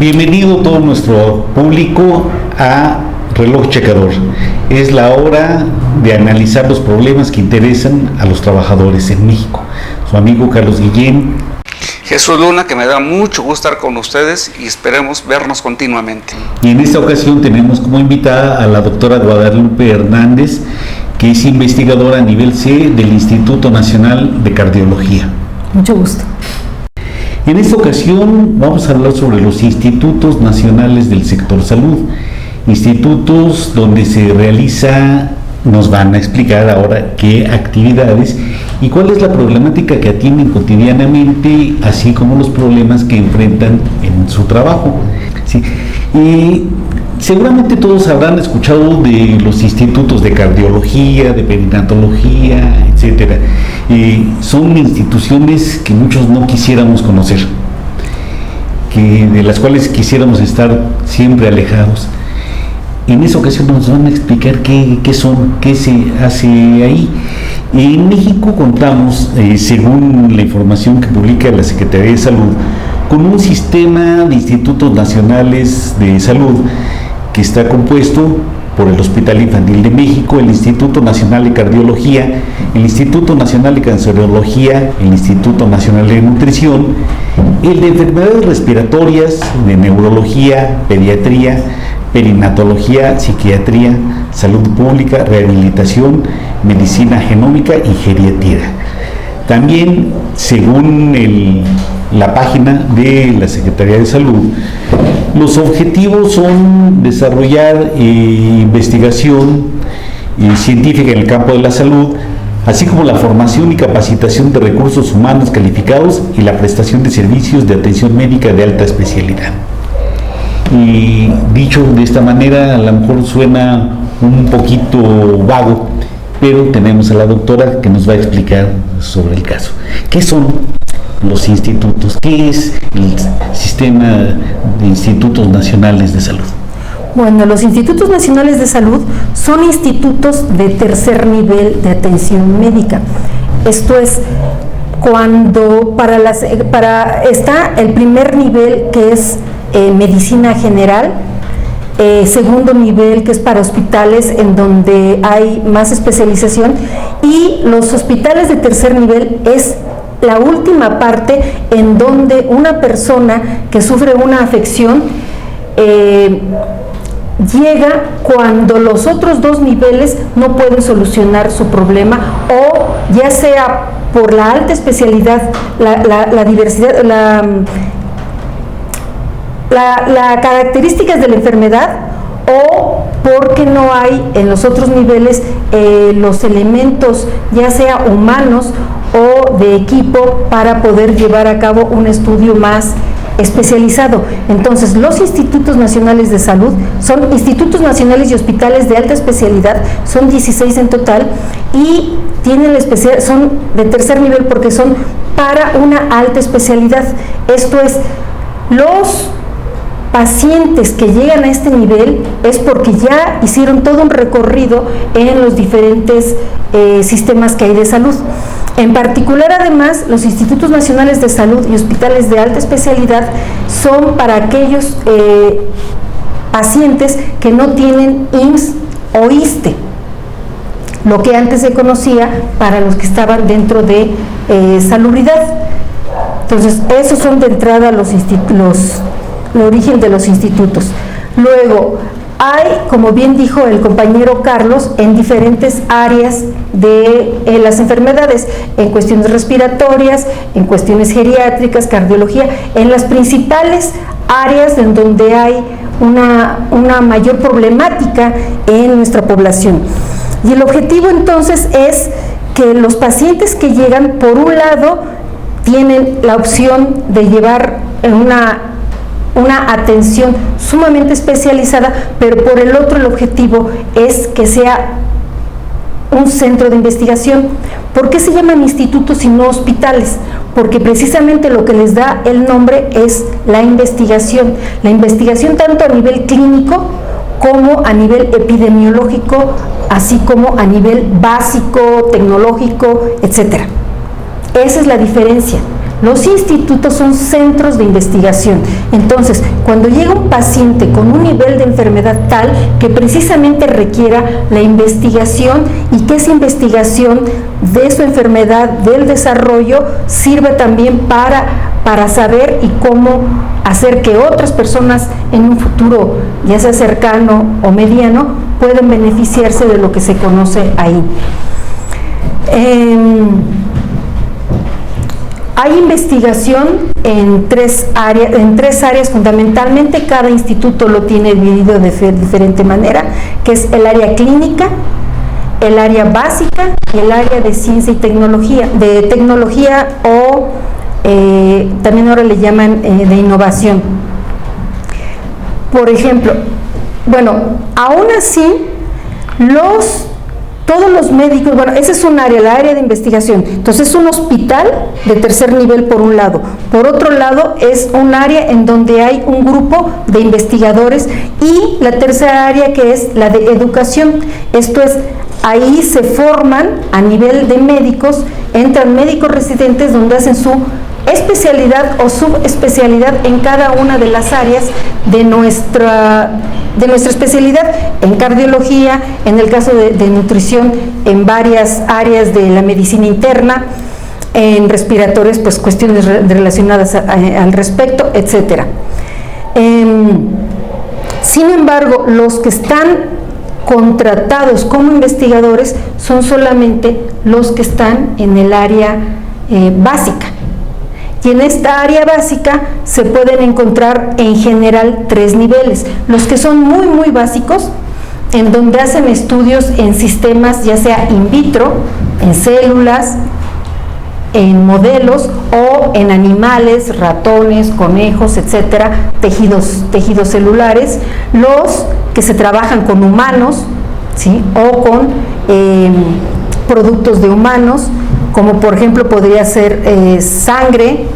Bienvenido todo nuestro público a Reloj Checador. Es la hora de analizar los problemas que interesan a los trabajadores en México. Su amigo Carlos Guillén. Jesús Luna, que me da mucho gusto estar con ustedes y esperemos vernos continuamente. Y en esta ocasión tenemos como invitada a la doctora Guadalupe Hernández, que es investigadora a nivel C del Instituto Nacional de Cardiología. Mucho gusto. En esta ocasión vamos a hablar sobre los institutos nacionales del sector salud, institutos donde se realiza, nos van a explicar ahora qué actividades y cuál es la problemática que atienden cotidianamente, así como los problemas que enfrentan en su trabajo. ¿Sí? Y seguramente todos habrán escuchado de los institutos de cardiología, de perinatología, etcétera. Son instituciones que muchos no quisiéramos conocer, de las cuales quisiéramos estar siempre alejados. En esa ocasión nos van a explicar qué son, qué se hace ahí. En México contamos, según la información que publica la Secretaría de Salud, con un sistema de institutos nacionales de salud que está compuesto por el Hospital Infantil de México, el Instituto Nacional de Cardiología, el Instituto Nacional de Cancerología, el Instituto Nacional de Nutrición, el de Enfermedades Respiratorias, de Neurología, Pediatría, Perinatología, Psiquiatría, Salud Pública, Rehabilitación, Medicina Genómica y Geriatría. También, según la página de la Secretaría de Salud, los objetivos son desarrollar investigación científica en el campo de la salud, así como la formación y capacitación de recursos humanos calificados y la prestación de servicios de atención médica de alta especialidad. Y dicho de esta manera, a lo mejor suena un poquito vago, pero tenemos a la doctora que nos va a explicar sobre el caso. ¿Qué son los institutos? ¿Qué es el sistema de institutos nacionales de salud? Bueno, los institutos nacionales de salud son institutos de tercer nivel de atención médica. Esto es cuando está el primer nivel, que es medicina general, segundo nivel, que es para hospitales en donde hay más especialización, y los hospitales de tercer nivel es la última parte en donde una persona que sufre una afección llega cuando los otros dos niveles no pueden solucionar su problema, o ya sea por la alta especialidad, la diversidad, las características de la enfermedad, o porque no hay en los otros niveles los elementos, ya sea humanos o de equipo, para poder llevar a cabo un estudio más especializado. Entonces, los institutos nacionales de salud son institutos nacionales y hospitales de alta especialidad, son 16 en total, y tienen son de tercer nivel porque son para una alta especialidad. Esto es, los pacientes que llegan a este nivel es porque ya hicieron todo un recorrido en los diferentes sistemas que hay de salud. En particular, además, los institutos nacionales de salud y hospitales de alta especialidad son para aquellos pacientes que no tienen IMSS o ISSSTE, lo que antes se conocía para los que estaban dentro de salubridad. Entonces, esos son de entrada el origen de los institutos. Luego, hay, como bien dijo el compañero Carlos, en diferentes áreas de las enfermedades, en cuestiones respiratorias, en cuestiones geriátricas, cardiología, en las principales áreas en donde hay una mayor problemática en nuestra población. Y el objetivo entonces es que los pacientes que llegan, por un lado, tienen la opción de llevar una atención sumamente especializada, pero por el otro el objetivo es que sea un centro de investigación. ¿Por qué se llaman institutos y no hospitales? Porque precisamente lo que les da el nombre es la investigación tanto a nivel clínico como a nivel epidemiológico, así como a nivel básico, tecnológico, etcétera. Esa es la diferencia. Los institutos son centros de investigación. Entonces, cuando llega un paciente con un nivel de enfermedad tal que precisamente requiera la investigación y que esa investigación de su enfermedad, del desarrollo, sirva también para saber y cómo hacer que otras personas en un futuro, ya sea cercano o mediano, puedan beneficiarse de lo que se conoce ahí. Hay investigación en tres áreas fundamentalmente. Cada instituto lo tiene dividido de diferente manera, que es el área clínica, el área básica y el área de ciencia y tecnología, o también ahora le llaman de innovación. Por ejemplo, bueno, aún así, todos los médicos, bueno, ese es un área, la área de investigación. Entonces es un hospital de tercer nivel por un lado. Por otro lado es un área en donde hay un grupo de investigadores, y la tercera área, que es la de educación. Esto es, ahí se forman a nivel de médicos, entran médicos residentes donde hacen su especialidad o subespecialidad en cada una de las áreas de nuestra especialidad, en cardiología, en el caso de nutrición, en varias áreas de la medicina interna, en respiratorios, pues cuestiones relacionadas al respecto, etcétera. Sin embargo, los que están contratados como investigadores son solamente los que están en el área básica. Y en esta área básica se pueden encontrar en general 3 niveles. Los que son muy, muy básicos, en donde hacen estudios en sistemas, ya sea in vitro, en células, en modelos o en animales, ratones, conejos, etcétera, tejidos celulares. Los que se trabajan con humanos, ¿sí?, o con productos de humanos, como por ejemplo podría ser sangre,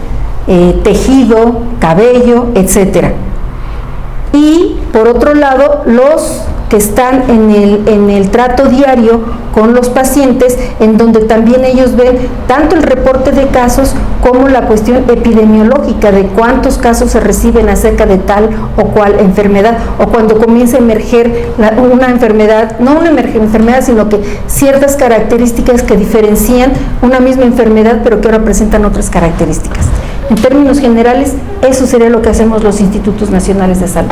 tejido, cabello, etcétera. Y por otro lado, los que están en el trato diario con los pacientes, en donde también ellos ven tanto el reporte de casos como la cuestión epidemiológica de cuántos casos se reciben acerca de tal o cual enfermedad, o cuando comienza a emerger una enfermedad, no una enfermedad, sino que ciertas características que diferencian una misma enfermedad, pero que ahora presentan otras características. En términos generales, eso sería lo que hacemos los institutos nacionales de salud.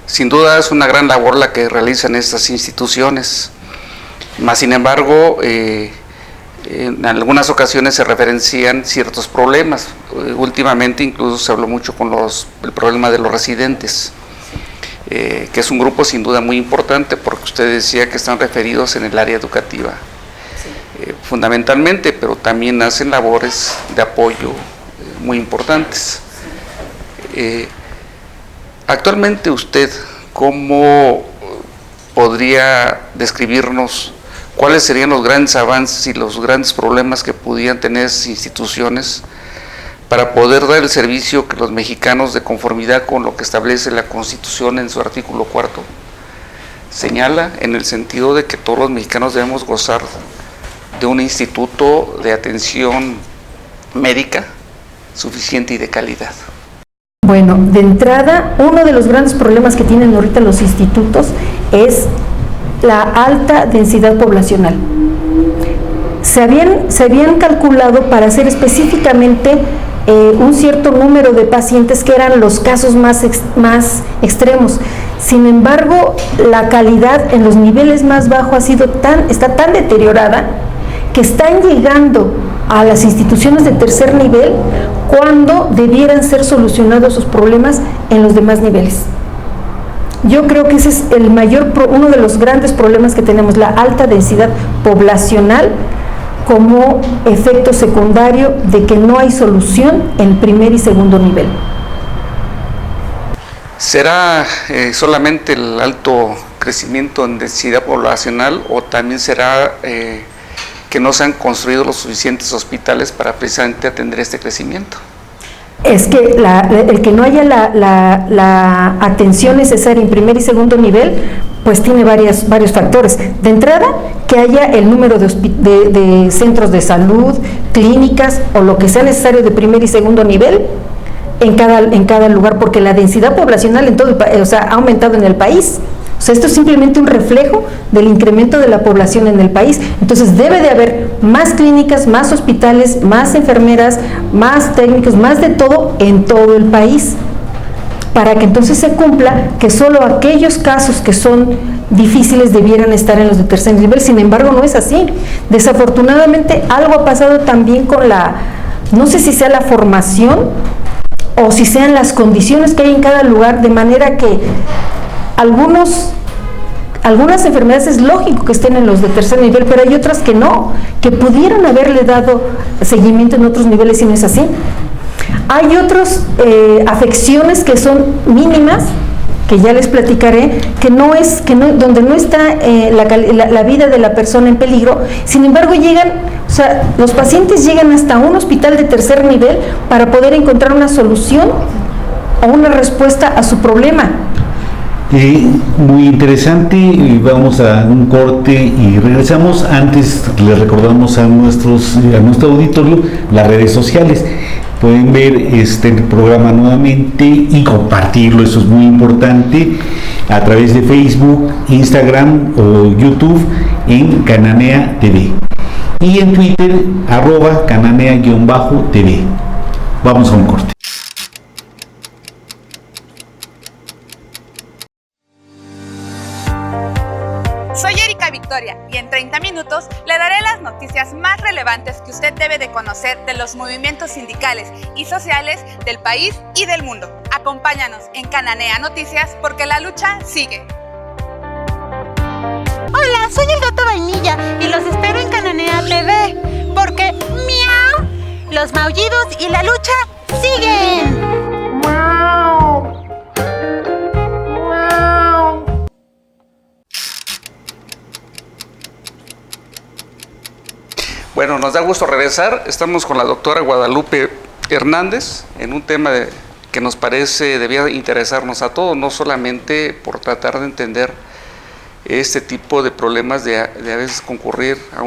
Sin duda es una gran labor la que realizan estas instituciones, mas sin embargo en algunas ocasiones se referencian ciertos problemas. Últimamente incluso se habló mucho con el problema de los residentes, que es un grupo sin duda muy importante, porque usted decía que están referidos en el área educativa, fundamentalmente, pero también hacen labores de apoyo muy importantes. Actualmente usted, ¿cómo podría describirnos cuáles serían los grandes avances y los grandes problemas que pudieran tener esas instituciones para poder dar el servicio que los mexicanos, de conformidad con lo que establece la Constitución en su artículo 4, señala, en el sentido de que todos los mexicanos debemos gozar de un instituto de atención médica suficiente y de calidad? Bueno, de entrada, uno de los grandes problemas que tienen ahorita los institutos es la alta densidad poblacional. Se habían calculado para hacer específicamente un cierto número de pacientes que eran los casos más extremos. Sin embargo, la calidad en los niveles más bajos está tan deteriorada que están llegando a las instituciones de tercer nivel cuando debieran ser solucionados sus problemas en los demás niveles. Yo creo que ese es uno de los grandes problemas que tenemos, la alta densidad poblacional como efecto secundario de que no hay solución en primer y segundo nivel. ¿Será solamente el alto crecimiento en densidad poblacional, o también será que no se han construido los suficientes hospitales para precisamente atender este crecimiento? Es que el que no haya la atención necesaria en primer y segundo nivel, pues tiene varios factores. De entrada, que haya el número de centros de salud, clínicas o lo que sea necesario de primer y segundo nivel en cada lugar, porque la densidad poblacional en todo el país, o sea, ha aumentado en el país. O sea, esto es simplemente un reflejo del incremento de la población en el país. Entonces debe de haber más clínicas, más hospitales, más enfermeras, más técnicos, más de todo en todo el país, para que entonces se cumpla que solo aquellos casos que son difíciles debieran estar en los de tercer nivel. Sin embargo, no es así. Desafortunadamente, algo ha pasado también con no sé si sea la formación o si sean las condiciones que hay en cada lugar, de manera que algunas enfermedades es lógico que estén en los de tercer nivel, pero hay otras que no, que pudieran haberle dado seguimiento en otros niveles y no es así. Hay otras afecciones que son mínimas, que ya les platicaré, donde no está la vida de la persona en peligro. Sin embargo, los pacientes llegan hasta un hospital de tercer nivel para poder encontrar una solución o una respuesta a su problema. Muy interesante. Vamos a un corte y regresamos. Antes les recordamos a nuestro auditorio las redes sociales. Pueden ver este programa nuevamente y compartirlo, eso es muy importante, a través de Facebook, Instagram o YouTube en Cananea TV, y en Twitter @cananea_TV. Vamos a un corte. Soy Erika Victoria y en 30 minutos le daré las noticias más relevantes que usted debe de conocer de los movimientos sindicales y sociales del país y del mundo. Acompáñanos en Cananea Noticias porque la lucha sigue. Hola, soy el gato Vainilla y los espero en Cananea TV porque ¡miau! Los maullidos y la lucha siguen. Bueno, nos da gusto regresar. Estamos con la doctora Guadalupe Hernández en un tema que nos parece debía interesarnos a todos, no solamente por tratar de entender este tipo de problemas de a veces concurrir a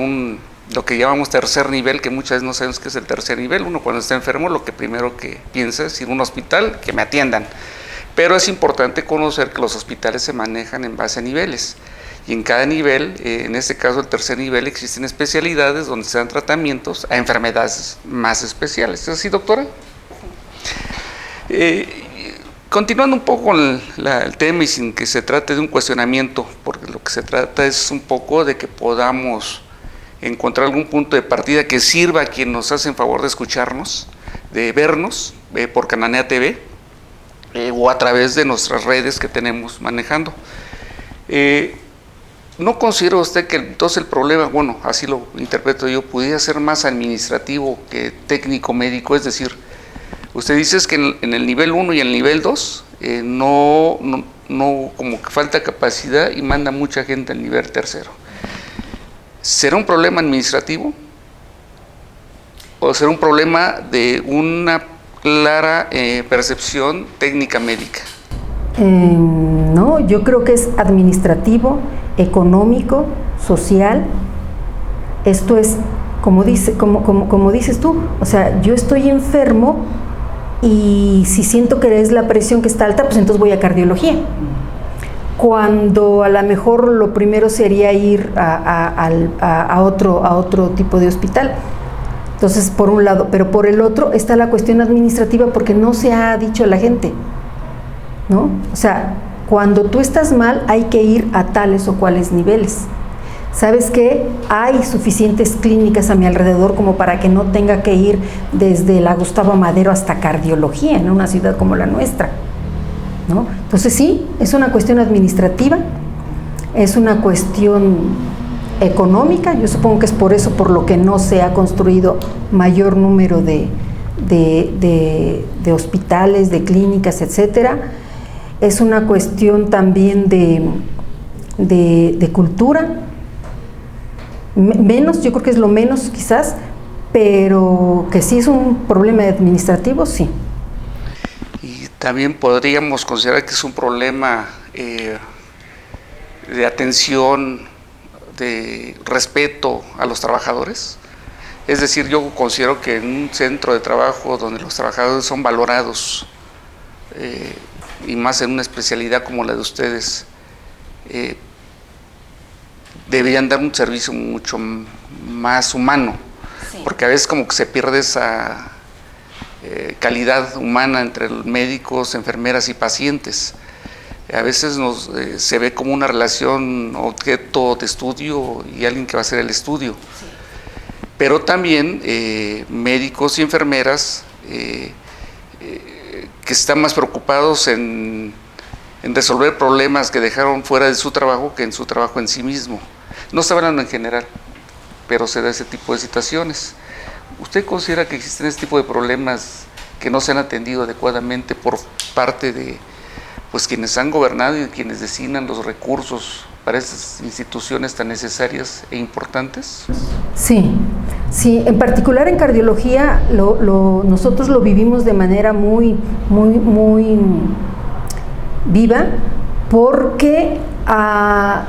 lo que llamamos tercer nivel, que muchas veces no sabemos qué es el tercer nivel. Uno cuando está enfermo lo que primero que piensa es ir a un hospital, que me atiendan. Pero es importante conocer que los hospitales se manejan en base a niveles. Y en cada nivel, en este caso el tercer nivel, existen especialidades donde se dan tratamientos a enfermedades más especiales. ¿Es así, doctora? Continuando un poco con el tema y sin que se trate de un cuestionamiento, porque lo que se trata es un poco de que podamos encontrar algún punto de partida que sirva a quien nos hace el favor de escucharnos, de vernos por Cananea TV o a través de nuestras redes que tenemos manejando. ¿No considera usted que entonces el problema, bueno, así lo interpreto yo, pudiera ser más administrativo que técnico médico? Es decir, usted dice que en el nivel 1 y el nivel 2 no como que falta capacidad y manda mucha gente al nivel tercero. ¿Será un problema administrativo? ¿O será un problema de una clara percepción técnica médica? No, yo creo que es administrativo, económico, social. Esto es, como dices tú, o sea, yo estoy enfermo y si siento que es la presión que está alta, pues entonces voy a cardiología. Cuando a lo mejor lo primero sería ir a otro tipo de hospital. Entonces, por un lado, pero por el otro está la cuestión administrativa, porque no se ha dicho a la gente, ¿no? O sea, cuando tú estás mal hay que ir a tales o cuales niveles. ¿Sabes qué? Hay suficientes clínicas a mi alrededor como para que no tenga que ir desde la Gustavo Madero hasta cardiología en una ciudad como la nuestra, ¿no? Entonces sí, es una cuestión administrativa, es una cuestión económica. Yo supongo que es por eso por lo que no se ha construido mayor número de hospitales, de clínicas, etcétera. Es una cuestión también de cultura, menos, yo creo que es lo menos quizás, pero que sí es un problema administrativo, sí. Y también podríamos considerar que es un problema de atención, de respeto a los trabajadores. Es decir, yo considero que en un centro de trabajo donde los trabajadores son valorados, y más en una especialidad como la de ustedes, deberían dar un servicio mucho más humano, porque a veces como que se pierde esa calidad humana entre médicos, enfermeras y pacientes. A veces se ve como una relación objeto de estudio y alguien que va a hacer el estudio. Pero también médicos y enfermeras que están más preocupados en resolver problemas que dejaron fuera de su trabajo que en su trabajo en sí mismo. No estoy hablando en general, pero se da ese tipo de situaciones. ¿Usted considera que existen este tipo de problemas que no se han atendido adecuadamente por parte de quienes han gobernado y quienes designan los recursos para estas instituciones tan necesarias e importantes? Sí, en particular en cardiología nosotros lo vivimos de manera muy viva, porque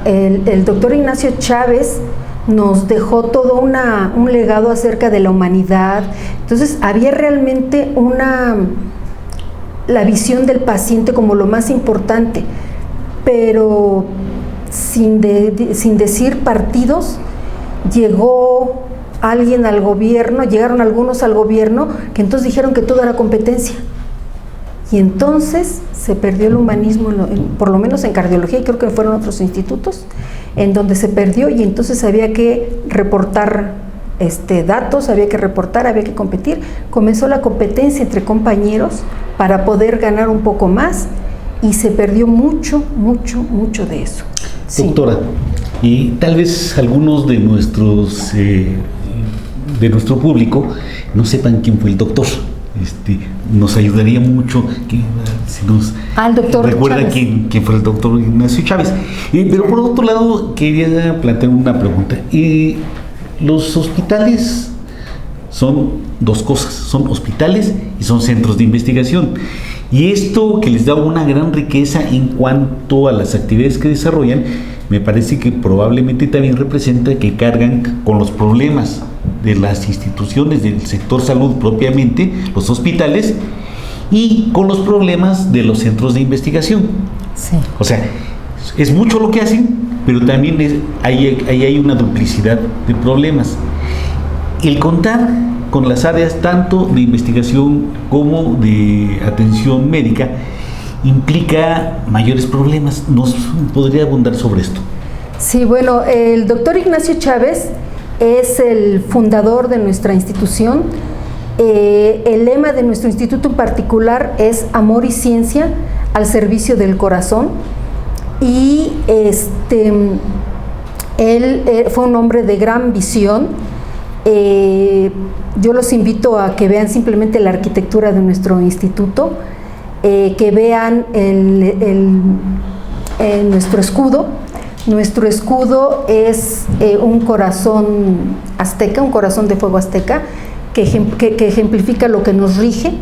el doctor Ignacio Chávez nos dejó todo un legado acerca de la humanidad. Entonces había realmente la visión del paciente como lo más importante, pero sin decir partidos. Llegó alguien al gobierno, llegaron algunos al gobierno que entonces dijeron que todo era competencia, y entonces se perdió el humanismo, por lo menos en cardiología, y creo que fueron otros institutos en donde se perdió, y entonces había que reportar datos, había que competir. Comenzó la competencia entre compañeros para poder ganar un poco más, y se perdió mucho de eso. Doctora, y tal vez algunos de nuestro público no sepan quién fue el doctor. Nos ayudaría mucho que si nos recuerda quién fue el doctor Ignacio Chávez. Pero por otro lado, quería plantear una pregunta. Los hospitales son dos cosas: son hospitales y son centros de investigación. Y esto, que les da una gran riqueza en cuanto a las actividades que desarrollan, me parece que probablemente también representa que cargan con los problemas de las instituciones del sector salud propiamente, los hospitales, y con los problemas de los centros de investigación. Sí. O sea, es mucho lo que hacen, pero también hay una duplicidad de problemas. El contar con las áreas tanto de investigación como de atención médica implica mayores problemas. ¿Nos podría abundar sobre esto? Sí, bueno, el doctor Ignacio Chávez es el fundador de nuestra institución. El lema de nuestro instituto en particular es amor y ciencia al servicio del corazón, y él fue un hombre de gran visión. Yo los invito a que vean simplemente la arquitectura de nuestro instituto, que vean nuestro escudo. Nuestro escudo es un corazón azteca, un corazón de fuego azteca, que ejemplifica lo que nos rige.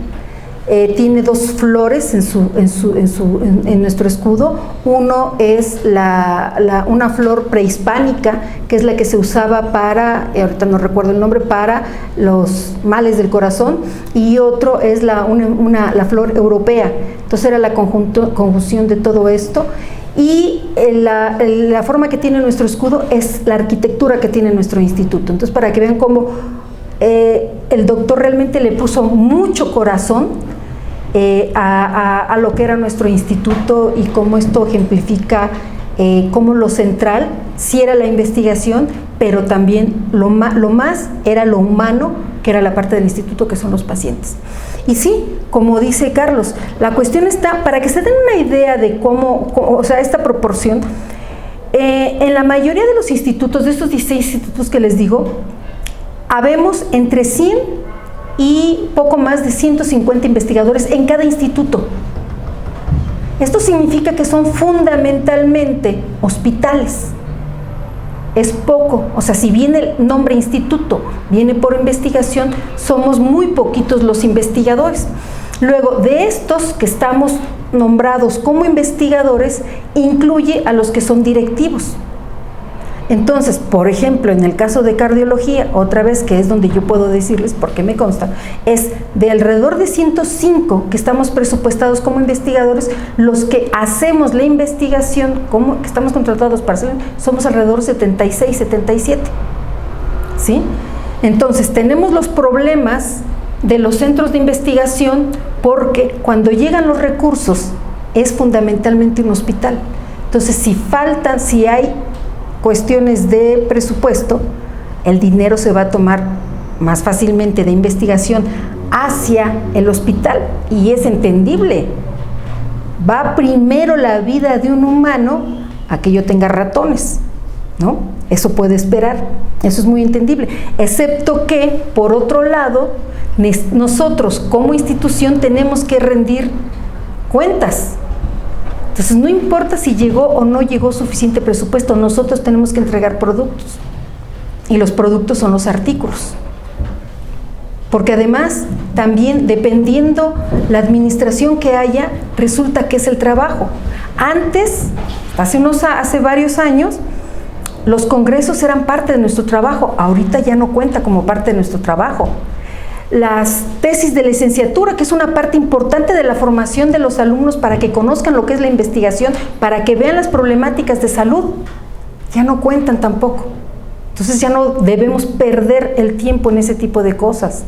Tiene dos flores en nuestro escudo. Uno es una flor prehispánica, que es la que se usaba para, ahorita no recuerdo el nombre, para los males del corazón, y otro es la flor europea. Entonces era la conjunción de todo esto. Y la forma que tiene nuestro escudo es la arquitectura que tiene nuestro instituto. Entonces, para que vean cómo el doctor realmente le puso mucho corazón a lo que era nuestro instituto, y cómo esto ejemplifica cómo lo central sí era la investigación, pero también lo más era lo humano, que era la parte del instituto, que son los pacientes. Y sí, como dice Carlos, la cuestión está, para que se den una idea de cómo esta proporción, en la mayoría de los institutos, de estos 16 institutos que les digo, habemos entre 100 y poco más de 150 investigadores en cada instituto. Esto significa que son fundamentalmente hospitales. Es poco, o sea, si bien el nombre instituto viene por investigación, somos muy poquitos los investigadores. Luego, de estos que estamos nombrados como investigadores, incluye a los que son directivos. Entonces, por ejemplo, en el caso de cardiología, otra vez que es donde yo puedo decirles, porque me consta, es de alrededor de 105 que estamos presupuestados como investigadores, los que hacemos la investigación, que estamos contratados para hacerlo, somos alrededor de 76, 77. ¿Sí? Entonces, tenemos los problemas de los centros de investigación porque cuando llegan los recursos es fundamentalmente un hospital. Entonces, si hay cuestiones de presupuesto, el dinero se va a tomar más fácilmente de investigación hacia el hospital, y es entendible. Va primero la vida de un humano a que yo tenga ratones, ¿no? Eso puede esperar, eso es muy entendible, excepto que, por otro lado, nosotros como institución tenemos que rendir cuentas. Entonces, no importa si llegó o no llegó suficiente presupuesto, nosotros tenemos que entregar productos. Y los productos son los artículos. Porque además, también dependiendo la administración que haya, resulta que es el trabajo. Antes, hace varios años, los congresos eran parte de nuestro trabajo. Ahorita ya no cuenta como parte de nuestro trabajo. Las tesis de licenciatura, que es una parte importante de la formación de los alumnos para que conozcan lo que es la investigación, para que vean las problemáticas de salud, ya no cuentan tampoco. Entonces ya no debemos perder el tiempo en ese tipo de cosas.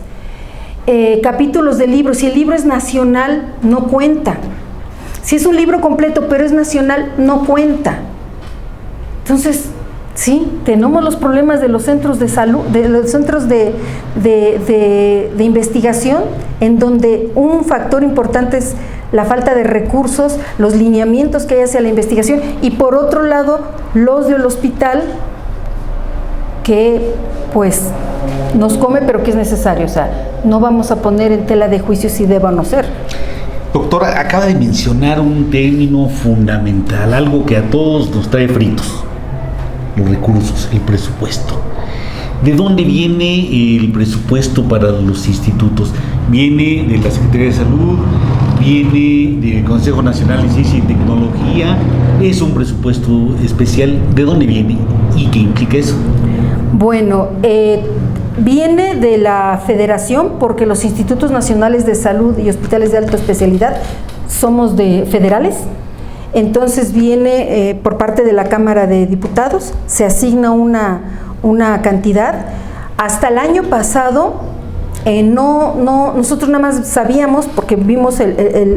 Capítulos de libros, si el libro es nacional, no cuenta. Si es un libro completo pero es nacional, no cuenta. Entonces, sí, tenemos los problemas de los centros de salud, de los centros de investigación, en donde un factor importante es la falta de recursos, los lineamientos que hay hacia la investigación, y por otro lado, los del hospital, que pues nos come, pero que es necesario. O sea, no vamos a poner en tela de juicio si deba o no ser. Doctora, acaba de mencionar un término fundamental, algo que a todos nos trae fritos: los recursos, el presupuesto. ¿De dónde viene el presupuesto para los institutos? ¿Viene de la Secretaría de Salud? ¿Viene del Consejo Nacional de Ciencia y Tecnología? ¿Es un presupuesto especial? ¿De dónde viene y qué implica eso? Bueno, viene de la Federación, porque los institutos nacionales de salud y hospitales de alta especialidad somos federales. Entonces viene por parte de la Cámara de Diputados, se asigna una cantidad. Hasta el año pasado, nosotros nada más sabíamos, porque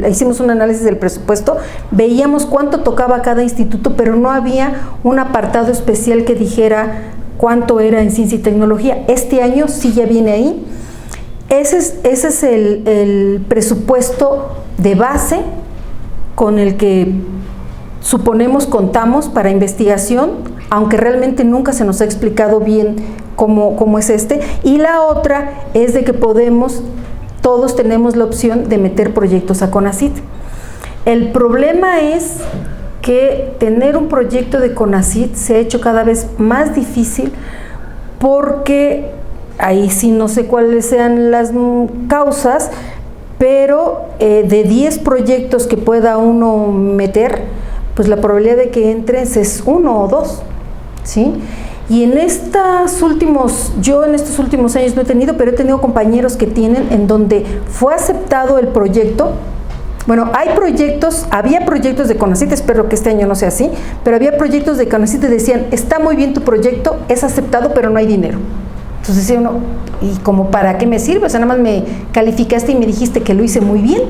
hicimos un análisis del presupuesto, veíamos cuánto tocaba cada instituto, pero no había un apartado especial que dijera cuánto era en ciencia y tecnología. Este año sí ya viene ahí. Ese es el presupuesto de base con el que contamos para investigación, aunque realmente nunca se nos ha explicado bien cómo es este. Y la otra es de que todos tenemos la opción de meter proyectos a CONACYT. El problema es que tener un proyecto de CONACYT se ha hecho cada vez más difícil, porque ahí sí no sé cuáles sean las causas, pero de 10 proyectos que pueda uno meter, pues la probabilidad de que entren es 1 o 2, ¿sí? Y en estos últimos años no he tenido, pero he tenido compañeros que tienen, en donde fue aceptado el proyecto. Bueno, había proyectos de CONACYT, espero que este año no sea así, pero había proyectos de CONACYT que decían: está muy bien tu proyecto, es aceptado, pero no hay dinero. Entonces decía uno, ¿y como para qué me sirve? O sea, nada más me calificaste y me dijiste que lo hice muy bien,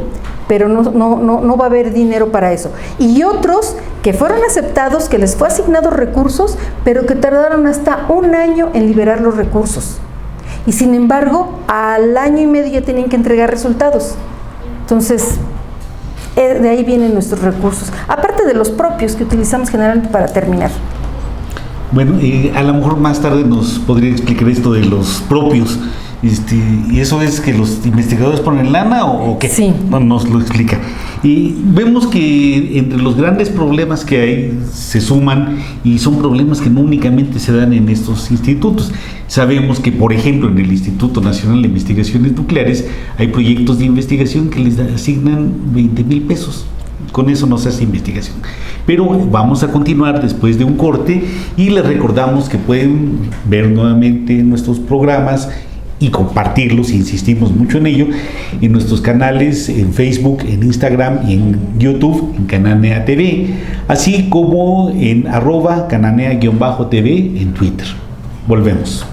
pero no va a haber dinero para eso. Y otros que fueron aceptados, que les fue asignados recursos, pero que tardaron hasta 1 año en liberar los recursos. Y sin embargo, al año y medio ya tenían que entregar resultados. Entonces, de ahí vienen nuestros recursos, aparte de los propios que utilizamos generalmente para terminar. Bueno, a lo mejor más tarde nos podría explicar esto de los propios. ¿Y eso es que los investigadores ponen lana o qué? Sí. No nos lo explica. Y vemos que entre los grandes problemas que hay se suman, y son problemas que no únicamente se dan en estos institutos. Sabemos que, por ejemplo, en el Instituto Nacional de Investigaciones Nucleares hay proyectos de investigación que les asignan 20,000 pesos. Con eso no se hace investigación. Pero vamos a continuar después de un corte y les recordamos que pueden ver nuevamente nuestros programas y compartirlos, insistimos mucho en ello, en nuestros canales en Facebook, en Instagram y en YouTube, en Cananea TV, así como en @cananea_TV en Twitter. Volvemos.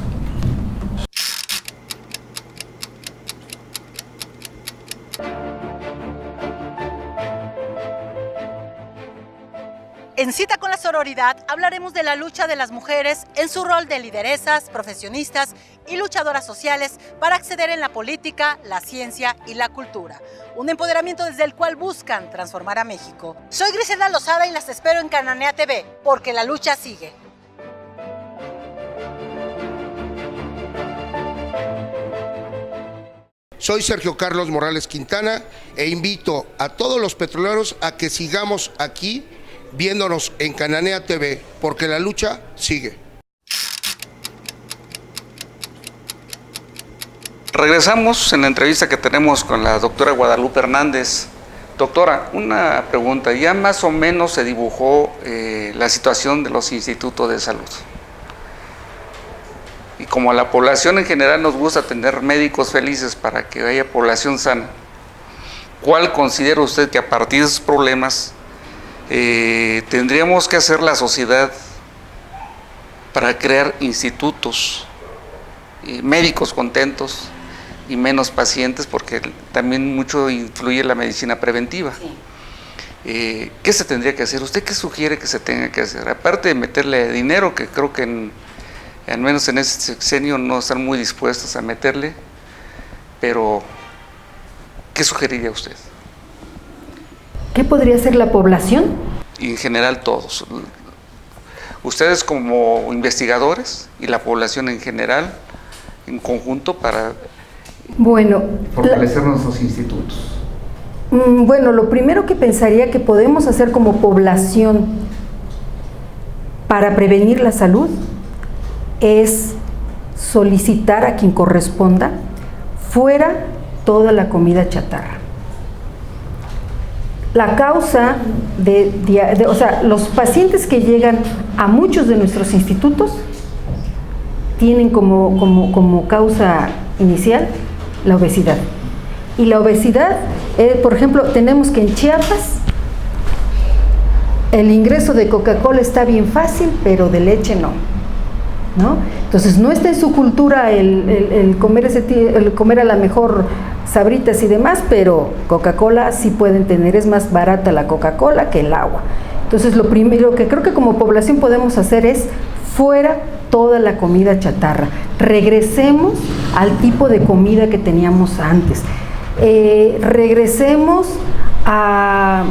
En Cita con la Sororidad hablaremos de la lucha de las mujeres en su rol de lideresas, profesionistas y luchadoras sociales para acceder en la política, la ciencia y la cultura. Un empoderamiento desde el cual buscan transformar a México. Soy Griselda Lozada y las espero en Cananea TV, porque la lucha sigue. Soy Sergio Carlos Morales Quintana e invito a todos los petroleros a que sigamos aquí viéndonos en Cananea TV, porque la lucha sigue. Regresamos en la entrevista que tenemos con la doctora Guadalupe Hernández. Doctora, una pregunta. Ya más o menos se dibujó la situación de los institutos de salud. Y como a la población en general nos gusta tener médicos felices para que haya población sana, ¿cuál considera usted que a partir de esos problemas tendríamos que hacer la sociedad para crear institutos, médicos contentos y menos pacientes, porque también mucho influye la medicina preventiva? Sí. ¿Qué se tendría que hacer? ¿Usted qué sugiere que se tenga que hacer? Aparte de meterle dinero, que creo que al menos en ese sexenio no están muy dispuestos a meterle, pero ¿qué sugeriría usted? ¿Qué podría hacer la población? Y en general todos. Ustedes como investigadores y la población en general, en conjunto, para fortalecer nuestros institutos. Bueno, lo primero que pensaría que podemos hacer como población para prevenir la salud es solicitar a quien corresponda fuera toda la comida chatarra. La causa o sea, los pacientes que llegan a muchos de nuestros institutos tienen como causa inicial la obesidad. Y la obesidad, por ejemplo, tenemos que en Chiapas el ingreso de Coca-Cola está bien fácil, pero de leche no. Entonces no está en su cultura el comer a la mejor Sabritas y demás, pero Coca-Cola sí pueden tener, es más barata la Coca-Cola que el agua. Entonces lo primero que creo que como población podemos hacer es fuera toda la comida chatarra, regresemos al tipo de comida que teníamos antes, regresemos a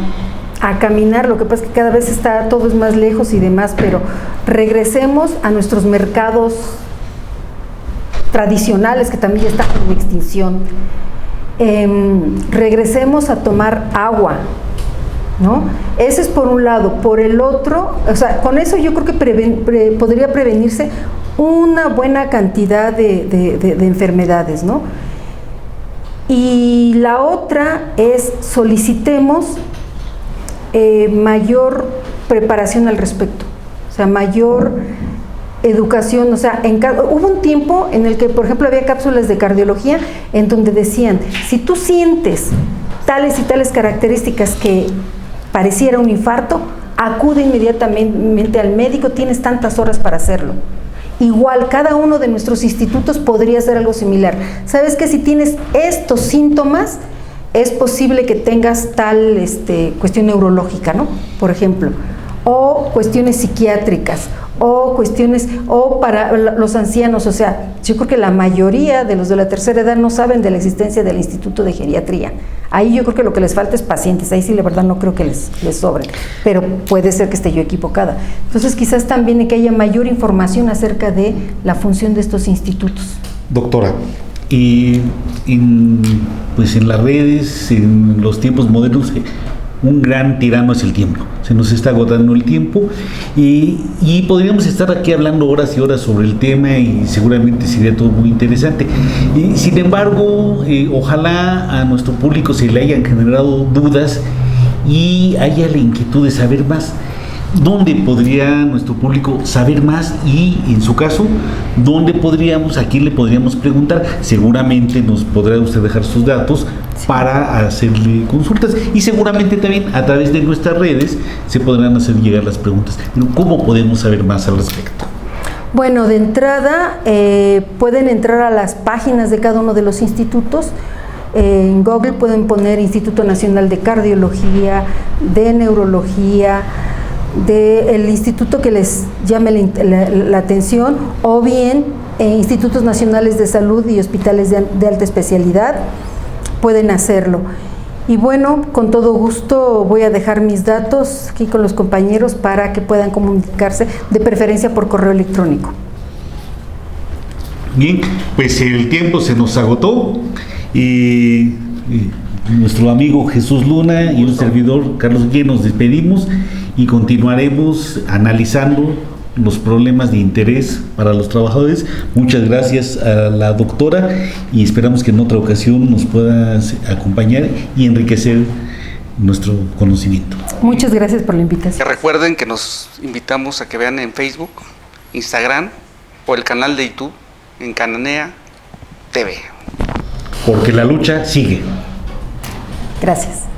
caminar. Lo que pasa es que cada vez todo es más lejos y demás, pero regresemos a nuestros mercados tradicionales que también ya están en extinción. Regresemos a tomar agua, ¿no? Ese es por un lado. Por el otro, o sea, con eso yo creo que podría prevenirse una buena cantidad de enfermedades, ¿no? Y la otra es solicitemos mayor preparación al respecto, o sea, mayor educación. O sea, hubo un tiempo en el que, por ejemplo, había cápsulas de cardiología en donde decían, si tú sientes tales y tales características que pareciera un infarto, acude inmediatamente al médico, tienes tantas horas para hacerlo. Igual, cada uno de nuestros institutos podría hacer algo similar. ¿Sabes qué? Si tienes estos síntomas, es posible que tengas tal cuestión neurológica, ¿no? Por ejemplo, o cuestiones psiquiátricas, o para los ancianos. O sea, yo creo que la mayoría de los de la tercera edad no saben de la existencia del Instituto de Geriatría. Ahí yo creo que lo que les falta es pacientes. Ahí sí, la verdad, no creo que les sobren, pero puede ser que esté yo equivocada. Entonces, quizás también que haya mayor información acerca de la función de estos institutos. Doctora, pues en las redes, en los tiempos modernos, un gran tirano es el tiempo. Se nos está agotando el tiempo y podríamos estar aquí hablando horas y horas sobre el tema y seguramente sería todo muy interesante. Sin embargo, ojalá a nuestro público se le hayan generado dudas y haya la inquietud de saber más. ¿Dónde podría nuestro público saber más? Y en su caso, ¿dónde podríamos, a quién le podríamos preguntar? Seguramente nos podrá usted dejar sus datos para hacerle consultas y seguramente también a través de nuestras redes se podrán hacer llegar las preguntas. Pero ¿cómo podemos saber más al respecto? Bueno, de entrada pueden entrar a las páginas de cada uno de los institutos. En Google pueden poner Instituto Nacional de Cardiología, de Neurología, del instituto que les llame la atención, o bien institutos nacionales de salud y hospitales de alta especialidad, pueden hacerlo. Y bueno, con todo gusto voy a dejar mis datos aquí con los compañeros para que puedan comunicarse, de preferencia por correo electrónico. Bien, pues el tiempo se nos agotó y nuestro amigo Jesús Luna y un servidor Carlos Guillén nos despedimos y continuaremos analizando los problemas de interés para los trabajadores. Muchas gracias a la doctora y esperamos que en otra ocasión nos pueda acompañar y enriquecer nuestro conocimiento. Muchas gracias por la invitación. Recuerden que nos invitamos a que vean en Facebook, Instagram o el canal de YouTube en Cananea TV. Porque la lucha sigue. Gracias.